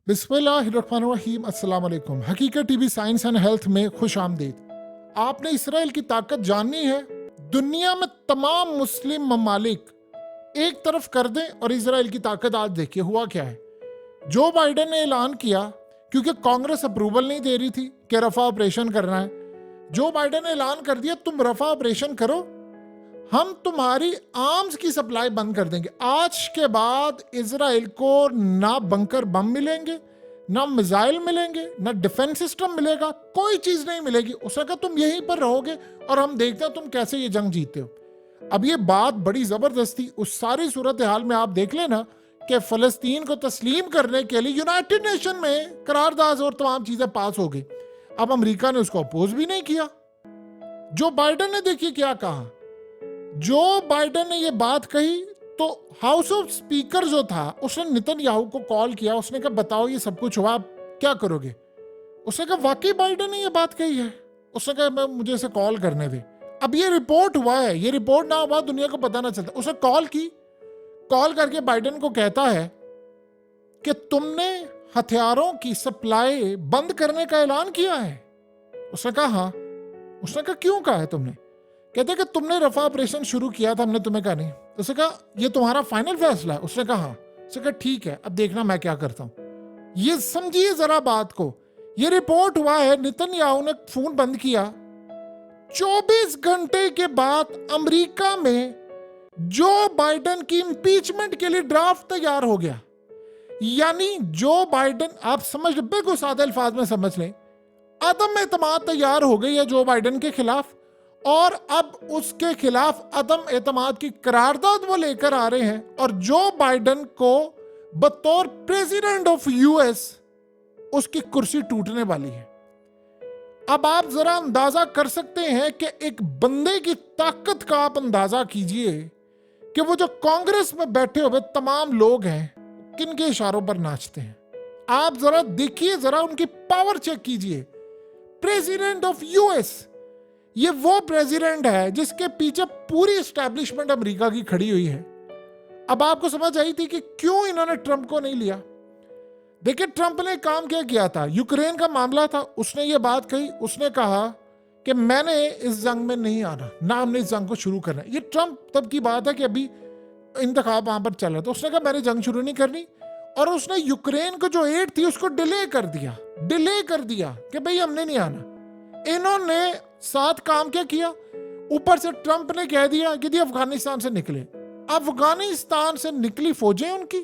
बिस्मिल्लाहिर्रहमानिर्रहीम। अस्सलाम वालेकुम। हकीकत टीवी साइंस एंड हेल्थ में खुश आमदीद। आपने इसराइल की ताकत जाननी है? दुनिया में तमाम मुस्लिम ममालिक एक तरफ कर दें और इसराइल की ताकत आज देखिए हुआ क्या है। जो बाइडेन ने ऐलान किया, क्योंकि कांग्रेस अप्रूवल नहीं दे रही थी कि रफा ऑपरेशन करना है, जो बाइडेन ने ऐलान कर दिया तुम रफा ऑपरेशन करो, हम तुम्हारी आर्म्स की सप्लाई बंद कर देंगे। आज के बाद इजराइल को ना बंकर बम मिलेंगे, ना मिसाइल मिलेंगे, ना डिफेंस सिस्टम मिलेगा, कोई चीज नहीं मिलेगी। उसने कहा तुम यहीं पर रहोगे और हम देखते हैं तुम कैसे ये जंग जीतते हो। अब ये बात बड़ी जबरदस्ती उस सारी सूरत हाल में आप देख लेना कि फलस्तीन को तस्लीम करने के लिए यूनाइटेड नेशन में करारदाद और तमाम चीजें पास हो गई। अब अमेरिका ने उसको अपोज भी नहीं किया। जो बाइडेन ने देखिए क्या कहा, जो बाइडेन ने ये बात कही तो हाउस ऑफ स्पीकर जो था उसने नेतन्याहू को कॉल किया। उसने कहा बताओ ये सब कुछ हुआ, आप क्या करोगे? उसने कहा वाकई बाइडेन ने ये बात कही है। उसने कहा मुझे इसे कॉल करने दे। अब ये रिपोर्ट हुआ है, ये रिपोर्ट ना हुआ दुनिया को पता ना चलता। उसने कॉल की, कॉल करके बाइडेन को कहता है कि तुमने हथियारों की सप्लाई बंद करने का ऐलान किया है। उसने कहा हाँ। उसने कहा क्यों कहा है तुमने? कहते कि तुमने रफा ऑपरेशन शुरू किया था, हमने तुम्हें कहा नहीं। उसने कहा ये तुम्हारा फाइनल फैसला है? उसने कहा हाँ। उसने कहा ठीक है, अब देखना मैं क्या करता हूं। ये समझिए जरा बात को। ये रिपोर्ट हुआ है नेतन्याहू ने फोन बंद किया, 24 घंटे के बाद अमेरिका में जो बाइडेन की इंपीचमेंट के लिए ड्राफ्ट तैयार हो गया। यानी जो बाइडेन, आप समझ बिल्कुल सादे अल्फाज में समझ लें, अदम एतमाद तैयार हो गई है जो बाइडेन के खिलाफ, और अब उसके खिलाफ अदम एतमाद की करारदाद वो लेकर आ रहे हैं और जो बाइडेन को बतौर प्रेसिडेंट ऑफ यूएस उसकी कुर्सी टूटने वाली है। अब आप जरा अंदाजा कर सकते हैं कि एक बंदे की ताकत का आप अंदाजा कीजिए कि वो जो कांग्रेस में बैठे हुए तमाम लोग हैं किन के इशारों पर नाचते हैं। आप जरा देखिए, जरा उनकी पावर चेक कीजिए। प्रेसिडेंट ऑफ यूएस, ये वो प्रेसिडेंट है जिसके पीछे पूरी एस्टैब्लिशमेंट अमेरिका की खड़ी हुई है। अब आपको समझ आई थी कि क्यों इन्होंने ट्रंप को नहीं लिया। देखिए ट्रंप ने काम क्या किया था, यूक्रेन का मामला था, उसने ये बात कही, उसने कहा कि मैंने इस जंग में नहीं आना, ना हमने इस जंग को शुरू करना। ये ट्रंप तब की बात है कि अभी इंतखाब वहां पर चल रहा था। उसने कहा मैंने जंग शुरू नहीं करनी, और उसने यूक्रेन को जो एड थी उसको डिले कर दिया कि भाई हमने नहीं आना। इन्होंने साथ काम क्या किया, ऊपर से ट्रंप ने कह दिया कि अफगानिस्तान से निकले। अफगानिस्तान से निकली फौजें उनकी।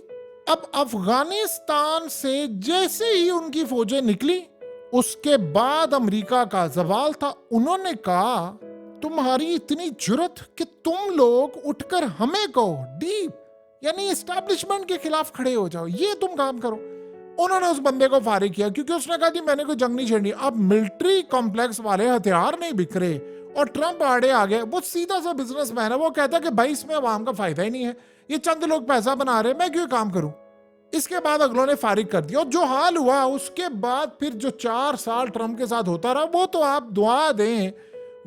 अब अफगानिस्तान से जैसे ही उनकी फौजें निकली, उसके बाद अमेरिका का सवाल था। उन्होंने कहा तुम्हारी इतनी जुर्रत कि तुम लोग उठकर हमें कहो डीप, यानी एस्टैब्लिशमेंट के खिलाफ खड़े हो जाओ, ये तुम काम करो। उन्होंने उस बंदे को फारिग किया क्योंकि उसने कहा जी मैंने कोई जंग नहीं छेड़नी। अब मिलिट्री कॉम्प्लेक्स वाले हथियार नहीं बिक रहे और ट्रंप आड़े आ गए। वो सीधा सा बिजनेसमैन है, वो कहता है कि भाई इसमें आवाम का फायदा ही नहीं है, ये चंद लोग पैसा बना रहे हैं, मैं क्यों काम करूं। इसके बाद अगलों ने फारिग कर दिया। और जो हाल हुआ उसके बाद फिर जो 4 साल ट्रंप के साथ होता रहा, वो तो आप दुआ दें।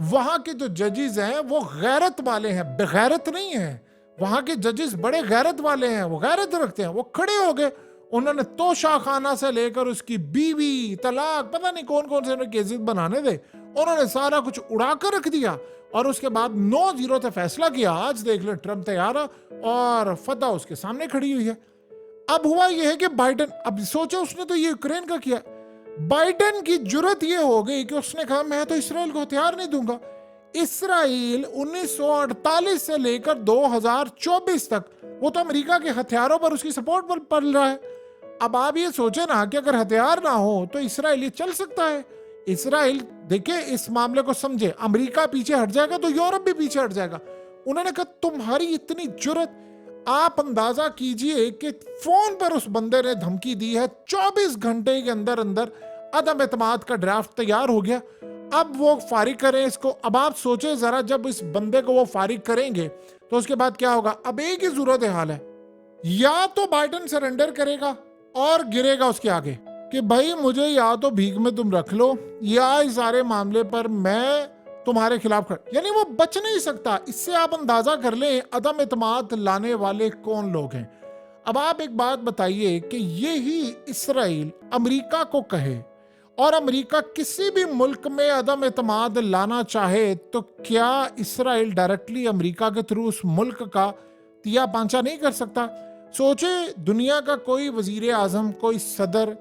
वहां के जो जजेस हैं वो गैरत वाले हैं, बेगैरत नहीं है। वहां के जजेस बड़े गैरत वाले हैं, वो गैरत रखते हैं। वो खड़े हो गए, उन्होंने तोशा खाना से लेकर उसकी बीवी, तलाक, पता नहीं कौन कौन से केसेस बनाने थे, उन्होंने सारा कुछ उड़ा कर रख दिया। और उसके बाद 9-0 से फैसला किया। आज देख ले ट्रंप तैयार है और फतह उसके सामने खड़ी हुई है। अब हुआ यह है कि बाइडेन, अब सोचो उसने तो ये यूक्रेन का किया, बाइडेन की जुर्रत ये हो गई कि उसने कहा मैं तो इसराइल को हथियार नहीं दूंगा। इसराइल 1948 से लेकर 2024 तक वो तो अमेरिका के हथियारों पर उसकी सपोर्ट पर पल रहा है। अब आप ये सोचे ना कि अगर हथियार ना हो तो इसराइल ये चल सकता है। इसराइल देखिए इस मामले को समझे, अमेरिका पीछे हट जाएगा तो यूरोप भी पीछे हट जाएगा। उन्होंने कहा तुम्हारी इतनी जुर्रत, आप अंदाजा कीजिए कि फोन पर उस बंदे ने धमकी दी है, 24 घंटे के अंदर अंदर अदम एतमाद का ड्राफ्ट तैयार हो गया। अब वो फारिग करें इसको। अब आप सोचे जरा, जब इस बंदे को वो फारिग करेंगे तो उसके बाद क्या होगा। अब एक ही सूरत हाल है, या तो बाइडेन सरेंडर करेगा और गिरेगा उसके आगे कि भाई मुझे या तो भीख में तुम रख लो, या इस सारे मामले पर मैं तुम्हारे खिलाफ यानी वो बच नहीं सकता। इससे आप अंदाजा कर लें अदम एतमाद लाने वाले कौन लोग हैं। अब आप एक बात बताइए कि ये ही इसराइल अमेरिका को कहे और अमेरिका किसी भी मुल्क में अदम एतमाद लाना चाहे, तो क्या इसराइल डायरेक्टली अमेरिका के थ्रू उस मुल्क का तिया पांचा नहीं कर सकता? सोचे दुनिया का कोई वजीर आजम, कोई सदर,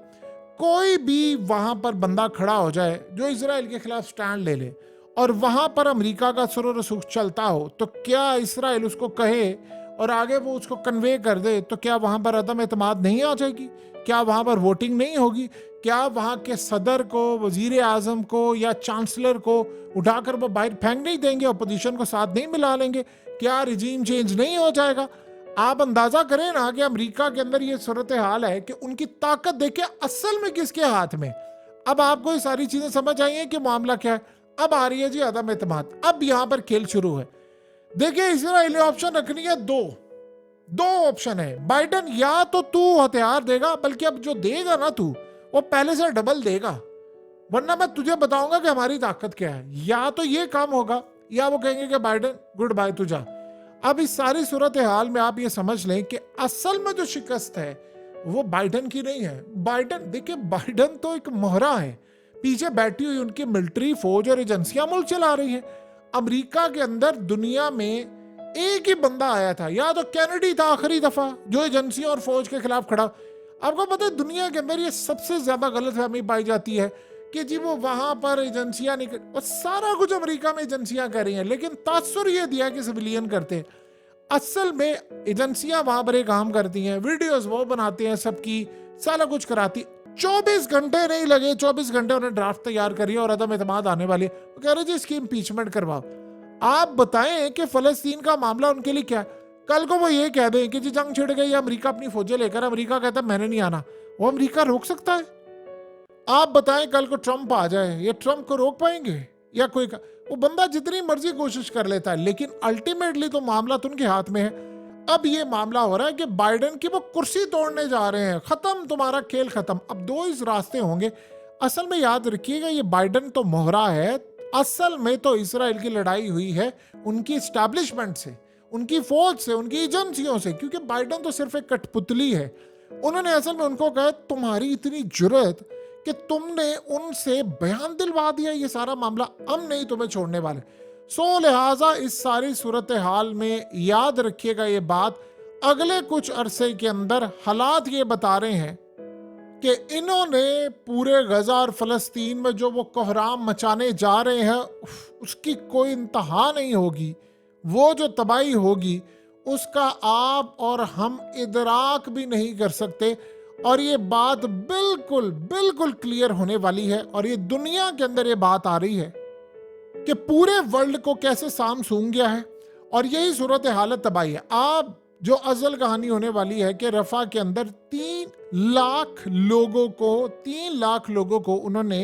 कोई भी वहां पर बंदा खड़ा हो जाए जो इसराइल के खिलाफ स्टैंड ले ले और वहां पर अमेरिका का सुर रसूख चलता हो, तो क्या इसराइल उसको कहे और आगे वो उसको कन्वे कर दे, तो क्या वहां पर अदम एतमाद नहीं आ जाएगी? क्या वहां पर वोटिंग नहीं होगी? क्या वहां के सदर को, वजीर आजम को या चांसलर को उठाकर वो बाहर फेंक नहीं देंगे? अपोजिशन को साथ नहीं मिला लेंगे? क्या रिजीम चेंज नहीं हो जाएगा? आप अंदाजा करें ना कि अमेरिका के अंदर ये सूरत हाल है कि उनकी ताकत देखिए असल में किसके हाथ में। अब आपको ये सारी चीजें समझ आई हैं कि मामला क्या है। अब आ रही है जी अदम एतमाद। अब यहां पर खेल शुरू है। देखिए इसराइल ने ऑप्शन रखनी है दो ऑप्शन है। बाइडन या तो तू हथियार देगा, बल्कि अब जो देगा ना तू वो पहले से डबल देगा, वरना मैं तुझे बताऊंगा कि हमारी ताकत क्या है। या तो ये काम होगा या वो कहेंगे कि बाइडन गुड बाय तू जा। अब इस सारी सूरत हाल में आप ये समझ लें कि असल में जो शिकस्त है वो बाइडन की नहीं है। बाइडन, देखिए बाइडन तो एक मोहरा है, पीछे बैठी हुई उनकी मिलिट्री फौज और एजेंसियां मुल्क चला रही हैं। अमेरिका के अंदर दुनिया में एक ही बंदा आया था, या तो कैनेडी था आखिरी दफा जो एजेंसियों और फौज के खिलाफ खड़ा। आपको पता है दुनिया के अंदर ये सबसे ज्यादा गलतफहमी पाई जाती है कि जी वो वहां पर एजेंसियां नहीं और सारा कुछ अमेरिका में एजेंसियां कर रही हैं, लेकिन तासुर ये दिया कि सिविलियन करते हैं। असल में एजेंसियां वहां पर काम करती हैं, वीडियोस वो बनाते हैं, सबकी सारा कुछ कराती। 24 घंटे नहीं लगे, 24 घंटे उन्हें ड्राफ्ट तैयार करी और अदम एतमाद आने वाली है। वो कह रहे जी इसकी इम्पीचमेंट करवाओ। आप बताएं कि फलस्तीन का मामला उनके लिए क्या है? कल को वो ये कह दें कि जी जंग छिड़ गई, अमेरिका अपनी फौजें लेकर, अमेरिका कहता है मैंने नहीं आना, वो अमेरिका रोक सकता है? आप बताएं कल को ट्रंप आ जाए, ये ट्रंप को रोक पाएंगे? या कोई वो बंदा जितनी मर्जी कोशिश कर लेता है, लेकिन अल्टीमेटली तो मामला तो उनके हाथ में है। अब ये मामला हो रहा है कि बाइडेन की वो कुर्सी तोड़ने जा रहे हैं, खत्म तुम्हारा खेल खत्म। अब दो इस रास्ते होंगे। असल में याद रखिएगा ये बाइडेन तो मोहरा है, असल में तो इसराइल की लड़ाई हुई है उनकी एस्टैब्लिशमेंट से, उनकी फौज से, उनकी एजेंसियों से, क्योंकि बाइडेन तो सिर्फ एक कठपुतली है। उन्होंने असल में उनको कहा तुम्हारी इतनी जुर्रत कि तुमने उनसे बयान दिलवा दिया, ये सारा मामला हम नहीं तुम्हें छोड़ने वाले। सो लिहाजा इस सारी सूरत हाल में याद रखिएगा ये बात, अगले कुछ अरसे के अंदर हालात ये बता रहे हैं कि इन्होंने पूरे गजा और फलस्तीन में जो वो कोहराम मचाने जा रहे हैं उसकी कोई इंतहा नहीं होगी। वो जो तबाही होगी उसका आप और हम इदराक भी नहीं कर सकते। और ये बात बिल्कुल बिल्कुल क्लियर होने वाली है और ये दुनिया के अंदर ये बात आ रही है कि पूरे वर्ल्ड को कैसे साम सूंघ गया है और यही सूरत हालत तबाही है। आप जो अजल कहानी होने वाली है कि रफा के अंदर 3 लाख लोगों को उन्होंने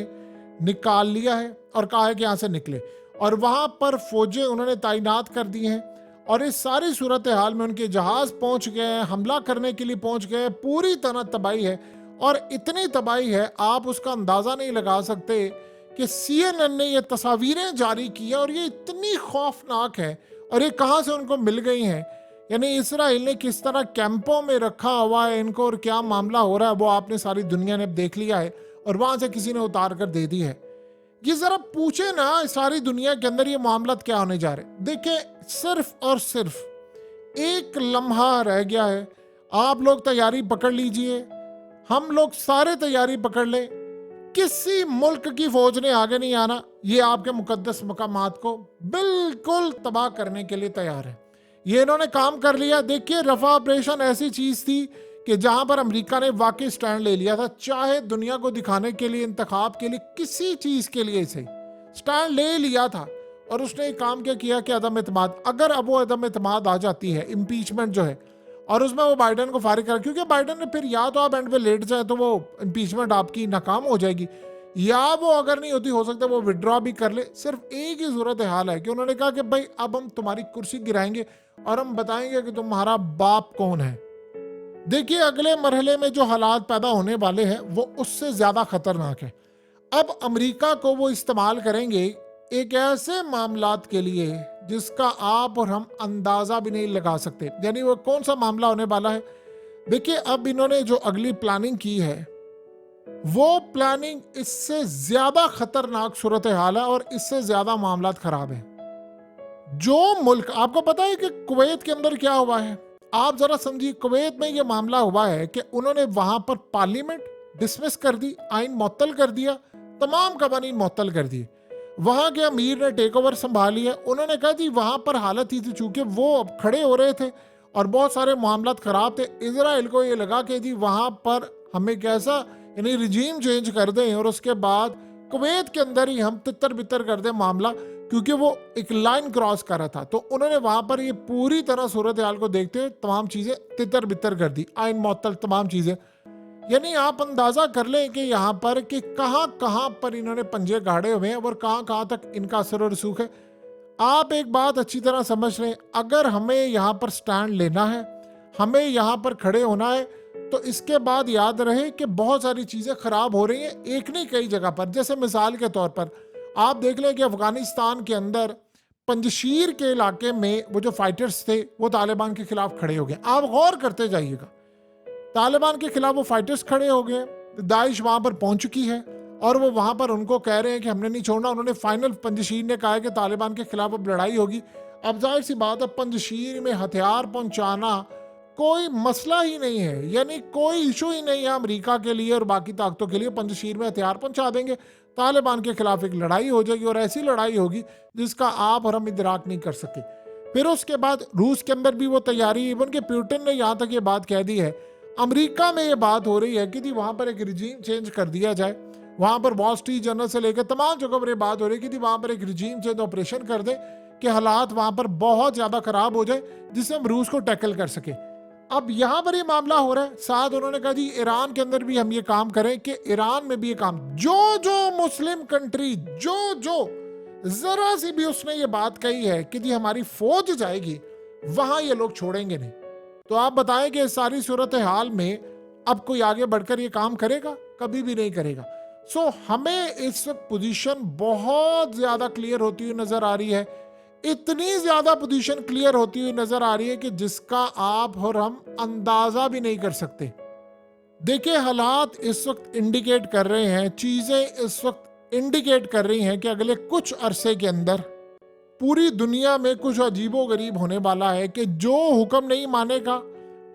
निकाल लिया है और कहा है कि यहां से निकले, और वहां पर फौजें उन्होंने तैनात कर दी हैं। और इस सारी सूरत हाल में उनके जहाज पहुंच गए, हमला करने के लिए पहुंच गए, पूरी तरह तबाही है। और इतनी तबाही है आप उसका अंदाजा नहीं लगा सकते कि CNN ने ये तस्वीरें जारी की है और ये इतनी खौफनाक है। और ये कहां से उनको मिल गई हैं, यानी इसराइल ने किस तरह कैंपों में रखा हुआ है इनको और क्या मामला हो रहा है वो आपने सारी दुनिया ने देख लिया है और वहां से किसी ने उतार कर दे दी है। ये जरा पूछे ना सारी दुनिया के अंदर ये मामला क्या होने जा रहे। देखिए सिर्फ और सिर्फ एक लम्हा रह गया है। आप लोग तैयारी पकड़ लीजिए, हम लोग सारे तैयारी पकड़ ले, किसी मुल्क की फौज ने आगे नहीं आना। ये आपके मुकद्दस मकामात को बिल्कुल तबाह करने के लिए तैयार है। ये इन्होंने काम कर लिया। देखिए रफा ऑपरेशन ऐसी चीज थी कि जहां पर अमेरिका ने वाकई स्टैंड ले लिया था, चाहे दुनिया को दिखाने के लिए, इंतखाब के लिए, किसी चीज के लिए से स्टैंड ले लिया था। और उसने एक काम क्या किया कि अदम एतमाद, अगर अब वो अदम एतमाद आ जाती है, इम्पीचमेंट जो है, और उसमें वो बाइडेन को फारिग कर, क्योंकि बाइडेन ने फिर या तो आप एंड पे लेट जाए तो वो इम्पीचमेंट आपकी नाकाम हो जाएगी, या वो अगर नहीं होती हो सकता है वो विड्रॉ भी कर ले। सिर्फ एक ही सूरत हाल है कि उन्होंने कहा कि भाई अब हम तुम्हारी कुर्सी गिराएंगे और हम बताएंगे कि तुम्हारा बाप कौन है। देखिए अगले मरहले में जो हालात पैदा होने वाले हैं वो उससे ज्यादा खतरनाक है। अब अमेरिका को वो इस्तेमाल करेंगे एक ऐसे मामलात के लिए जिसका आप और हम अंदाजा भी नहीं लगा सकते। यानी वो कौन सा मामला होने वाला है? देखिए, अब इन्होंने जो अगली प्लानिंग की है वो प्लानिंग इससे ज्यादा खतरनाक सूरत हाल है और इससे ज्यादा मामला खराब है। जो मुल्क, आपको पता है कि कुवैत के अंदर क्या हुआ है? आप जरा समझिए, कुवैत में यह मामला हुआ है कि उन्होंने वहां पर पार्लियामेंट डिसमिस कर दी, आइन मुअत्तल कर दिया, तमाम कवानीन मुअत्तल कर दिए। वहां के अमीर ने टेक ओवर संभाल लिया। उन्होंने कहा जी वहां पर हालत ही थी, चूंकि वो अब खड़े हो रहे थे और बहुत सारे मामला खराब थे। इजराइल को ये लगा कि जी वहां पर हमें कैसा, यानी रिजीम चेंज कर दें और उसके बाद कुवैत के अंदर ही हम तितर बितर कर दें मामला, क्योंकि वो एक लाइन क्रॉस कर रहा था। तो उन्होंने वहां पर ये पूरी तरह सूरत हाल को देखते हुए तमाम चीजें तितर बितर कर दी, आइन मुअत्तल तमाम चीजें। यानी आप अंदाजा कर लें कि यहाँ पर कि कहां कहां पर इन्होंने पंजे गाड़े हुए हैं और कहां कहां तक इनका असर और रसूख है। आप एक बात अच्छी तरह समझ लें, अगर हमें यहाँ पर स्टैंड लेना है, हमें यहाँ पर खड़े होना है, तो इसके बाद याद रहे कि बहुत सारी चीजें खराब हो रही हैं, एक नहीं कई जगह पर। जैसे मिसाल के तौर पर आप देख लें कि अफगानिस्तान के अंदर पंजशीर के इलाके में वो जो फाइटर्स थे वो तालिबान के खिलाफ खड़े हो गए। आप गौर करते जाइएगा, तालिबान के खिलाफ वो फाइटर्स खड़े हो गए, दाइश वहां पर पहुंच चुकी है और वो वहां पर उनको कह रहे हैं कि हमने नहीं छोड़ना। उन्होंने फाइनल, पंजशीर ने कहा है कि तालिबान के खिलाफ अब लड़ाई होगी। अब जाहिर सी बात है, पंजशीर में हथियार पहुंचाना कोई मसला ही नहीं है, यानी कोई इशू ही नहीं है अमेरिका के लिए और बाकी ताकतों के लिए। पंजशीर में हथियार पहुंचा देंगे, तालिबान के खिलाफ एक लड़ाई हो जाएगी और ऐसी लड़ाई होगी जिसका आप और हम इदराक नहीं कर सके। फिर उसके बाद रूस के अंदर भी वो तैयारी, इवन के पुतिन ने यहाँ तक ये बात कह दी है, अमेरिका में ये बात हो रही है कि जी वहां पर एक रिजीम चेंज कर दिया जाए। वहां पर वॉल स्ट्रीट जर्नल से लेकर तमाम जगह पर ये बात हो रही है कि जी वहां पर एक रिजीम चेंज ऑपरेशन कर दे कि हालात वहां पर बहुत ज्यादा खराब हो जाए जिससे हम रूस को टैकल कर सके। अब यहां पर ये मामला हो रहा है। साथ उन्होंने कहा जी ईरान के अंदर भी हम ये काम करें कि ईरान में भी ये काम, जो मुस्लिम कंट्री जो जरा सी भी उसने ये बात कही है कि जी हमारी फौज जाएगी, वहां ये लोग छोड़ेंगे नहीं। तो आप बताएं कि सारी सूरत हाल में अब कोई आगे बढ़कर ये काम करेगा? कभी भी नहीं करेगा। सो हमें इस वक्त पोजीशन बहुत ज्यादा क्लियर होती हुई नजर आ रही है, इतनी ज्यादा पोजीशन क्लियर होती हुई नजर आ रही है कि जिसका आप और हम अंदाजा भी नहीं कर सकते। देखिए, हालात इस वक्त इंडिकेट कर रहे हैं, चीजें इस वक्त इंडिकेट कर रही हैं कि अगले कुछ अरसे के अंदर पूरी दुनिया में कुछ अजीबो गरीब होने वाला है कि जो हुक्म नहीं मानेगा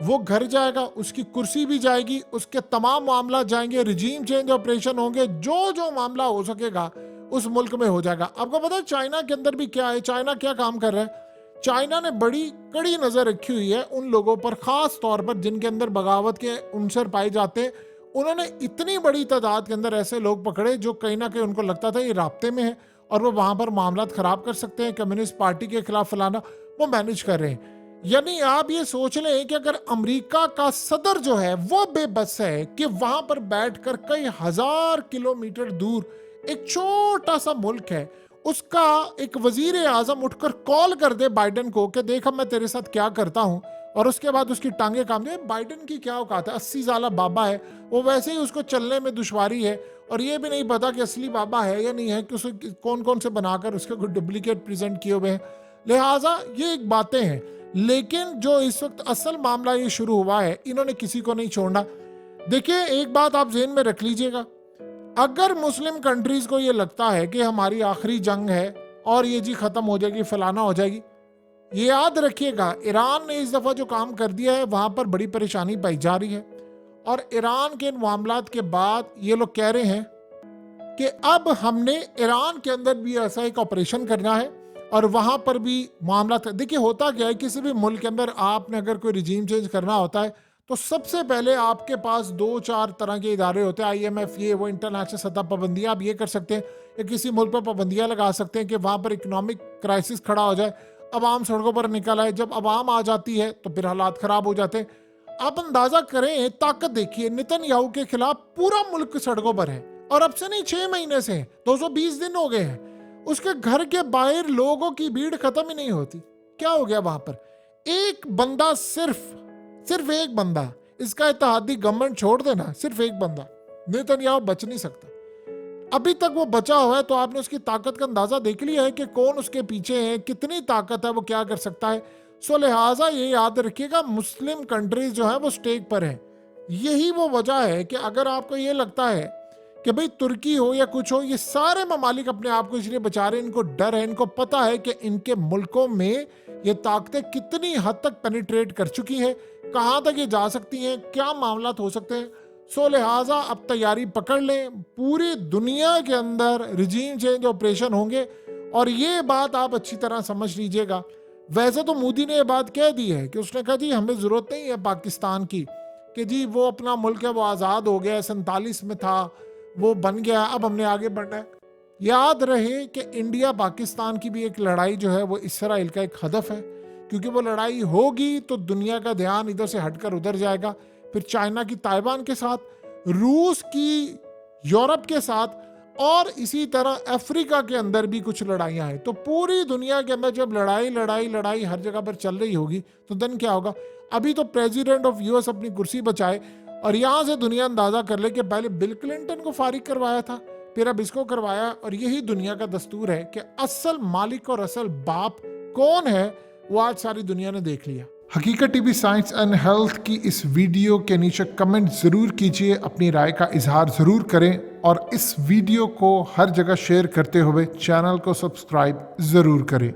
वो घर जाएगा, उसकी कुर्सी भी जाएगी, उसके तमाम मामला जाएंगे, रिजीम चेंज ऑपरेशन होंगे, जो मामला हो सकेगा उस मुल्क में हो जाएगा। आपको पता है चाइना के अंदर भी क्या है? चाइना क्या काम कर रहा है? चाइना ने बड़ी कड़ी नजर रखी हुई है उन लोगों पर, खास तौर पर जिनके अंदर बगावत के उनसर पाए जाते हैं। उन्होंने इतनी बड़ी तादाद के अंदर ऐसे लोग पकड़े जो कहीं ना कहीं उनको लगता था ये राब्ते में है और वो वहां पर मामला खराब कर सकते हैं, कम्युनिस्ट पार्टी के खिलाफ फलाना, वो मैनेज कर रहे हैं। यानी आप ये सोच लें कि अगर अमेरिका का सदर जो है वो बेबस है कि वहां पर बैठकर कई हजार किलोमीटर दूर एक छोटा सा मुल्क है, उसका एक वजीर आजम उठकर कॉल कर दे बाइडेन को कि देख अब मैं तेरे साथ क्या करता हूं, और उसके बाद उसकी टांगे काम दे। बाइडेन की क्या औकात है? 80 साल बाबा है वो, वैसे ही उसको चलने में दुश्वारी है और ये भी नहीं पता कि असली बाबा है या नहीं है, कि उसे कौन कौन से बनाकर उसके कुछ डुप्लीकेट प्रेजेंट किए हुए हैं। लिहाजा ये एक बातें हैं, लेकिन जो इस वक्त असल मामला ये शुरू हुआ है, इन्होंने किसी को नहीं छोड़ना। देखिए, एक बात आप ज़हन में रख लीजिएगा, अगर मुस्लिम कंट्रीज को ये लगता है कि हमारी आखिरी जंग है और ये जी खत्म हो जाएगी, फलाना हो जाएगी, ये याद रखिएगा ईरान ने इस दफा जो काम कर दिया है वहां पर बड़ी परेशानी पाई जा रही है। और ईरान के इन मामलात के बाद ये लोग कह रहे हैं कि अब हमने ईरान के अंदर भी ऐसा एक ऑपरेशन करना है और वहां पर भी मामला। देखिए, होता क्या है, किसी भी मुल्क के अंदर आपने अगर कोई रिजीम चेंज करना होता है तो सबसे पहले आपके पास 2-4 तरह के इदारे होते हैं, IMF, ये वो, इंटरनेशनल सतह पाबंदियां आप ये कर सकते हैं या किसी मुल्क पर पाबंदियां लगा सकते हैं कि वहां पर इकोनॉमिक क्राइसिस खड़ा हो जाए, अवाम सड़कों पर निकल आए। जब अवाम आ जाती है तो फिर हालात खराब हो जाते हैं। आप अंदाजा करें, ताकत देखिए, नेतन्याहू के खिलाफ पूरा मुल्क सड़कों पर है और अब से नहीं 6 महीने से 220 दिन हो गए हैं। उसके घर के बाहर लोगों की भीड़ खत्म ही नहीं होती। क्या हो गया वहां पर? एक बंदा, सिर्फ एक बंदा, इसका इत्तेहादी गवर्नमेंट छोड़ देना, सिर्फ एक बंदा नेतन्याहू बच नहीं सकता। अभी तक वो बचा हुआ है तो आपने उसकी ताकत का अंदाजा देख लिया है कि कौन उसके पीछे है, कितनी ताकत है, वो क्या कर सकता है। सो लिहाजा ये याद रखिएगा, मुस्लिम कंट्रीज जो है वो स्टेक पर हैं। यही वो वजह है कि अगर आपको ये लगता है कि भाई तुर्की हो या कुछ हो, ये सारे ममालिक अपने आप को इसलिए बचा रहे हैं, इनको डर है, इनको पता है कि इनके मुल्कों में ये ताकतें कितनी हद तक पेनिट्रेट कर चुकी हैं, कहाँ तक ये जा सकती हैं, क्या मामलात हो सकते हैं। सो लिहाजा अब तैयारी पकड़ लें, पूरी दुनिया के अंदर रिजीम चेंज ऑपरेशन होंगे। और ये बात आप अच्छी तरह समझ लीजिएगा। वैसे तो मोदी ने ये बात कह दी है कि उसने कहा जी हमें ज़रूरत नहीं है पाकिस्तान की, कि जी वो अपना मुल्क है, वो आज़ाद हो गया, 47 में था, वो बन गया, अब हमने आगे बढ़ना है। याद रहे कि इंडिया पाकिस्तान की भी एक लड़ाई जो है वो इसराइल का एक हदफ है, क्योंकि वो लड़ाई होगी तो दुनिया का ध्यान इधर से हटकर उधर जाएगा। फिर चाइना की ताइवान के साथ, रूस की यूरोप के साथ, और इसी तरह अफ्रीका के अंदर भी कुछ लड़ाइयां हैं। तो पूरी दुनिया के अंदर जब लड़ाई लड़ाई लड़ाई हर जगह पर चल रही होगी तो दिन क्या होगा। अभी तो प्रेसिडेंट ऑफ यूएस अपनी कुर्सी बचाए और यहां से दुनिया अंदाजा कर ले कि पहले बिल क्लिंटन को फारिग करवाया था, फिर अब इसको करवाया। और यही दुनिया का दस्तूर है कि असल मालिक और असल बाप कौन है वो आज सारी दुनिया ने देख लिया। हकीकत टीवी साइंस एंड हेल्थ की इस वीडियो के नीचे कमेंट ज़रूर कीजिए, अपनी राय का इजहार ज़रूर करें और इस वीडियो को हर जगह शेयर करते हुए चैनल को सब्सक्राइब ज़रूर करें।